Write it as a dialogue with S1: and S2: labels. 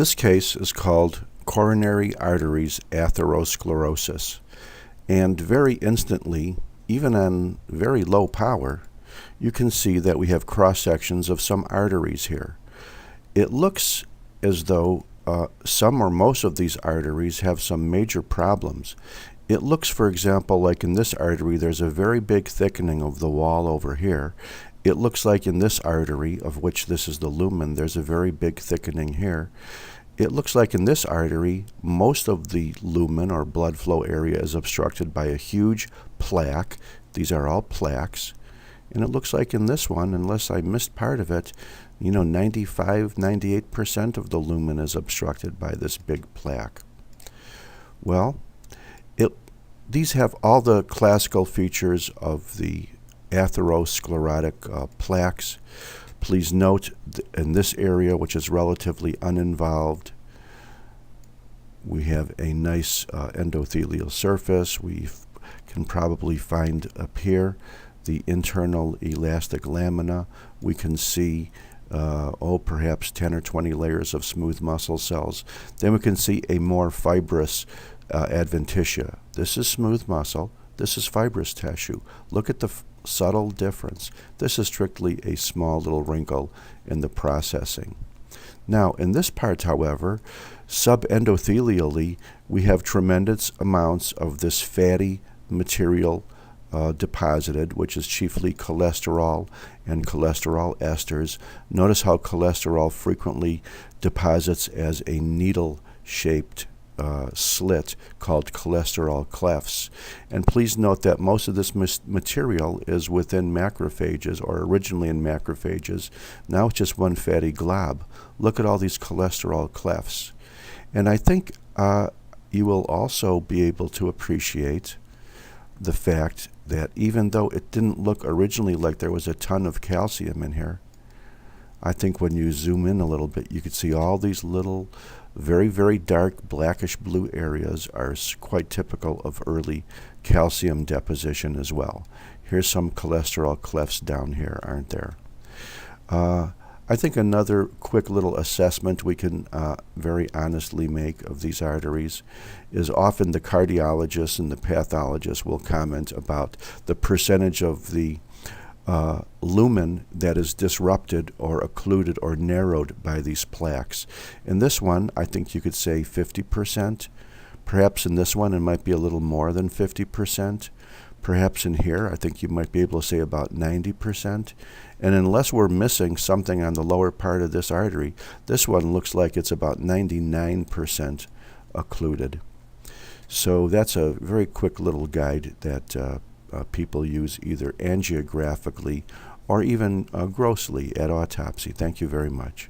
S1: This case is called Coronary Arteries Atherosclerosis, and very instantly, even on very low power, you can see that we have cross-sections of some arteries here. It looks as though some or most of these arteries have some major problems. It looks, for example, like in this artery there's a very big thickening of the wall over here. It looks like in this artery, of which this is the lumen, there's a very big thickening here. It looks like in this artery, most of the lumen or blood flow area is obstructed by a huge plaque. These are all plaques. And it looks like in this one, unless I missed part of it, 95, 98% of the lumen is obstructed by this big plaque. Well, these have all the classical features of the atherosclerotic plaques. Please note in this area, which is relatively uninvolved, we have a nice endothelial surface. We can probably find up here the internal elastic lamina. We can see perhaps 10 or 20 layers of smooth muscle cells. Then we can see a more fibrous adventitia. This is smooth muscle. This is fibrous tissue. Look at the subtle difference. This is strictly a small little wrinkle in the processing. Now, in this part, however, subendothelially, we have tremendous amounts of this fatty material deposited, which is chiefly cholesterol and cholesterol esters. Notice how cholesterol frequently deposits as a needle-shaped slit called cholesterol clefts. And please note that most of this material is within macrophages, or originally in macrophages. Now it's just one fatty glob. Look at all these cholesterol clefts. And I think you will also be able to appreciate the fact that even though it didn't look originally like there was a ton of calcium in here, I think when you zoom in a little bit, you could see all these little very, very dark blackish blue areas are quite typical of early calcium deposition as well. Here's some cholesterol clefts down here, aren't there? I think another quick little assessment we can very honestly make of these arteries is often the cardiologist and the pathologist will comment about the percentage of the lumen that is disrupted or occluded or narrowed by these plaques. In this one, I think you could say 50%. Perhaps in this one, it might be a little more than 50%. Perhaps in here, I think you might be able to say about 90%. And unless we're missing something on the lower part of this artery, this one looks like it's about 99% occluded. So that's a very quick little guide that people use either angiographically or even grossly at autopsy. Thank you very much.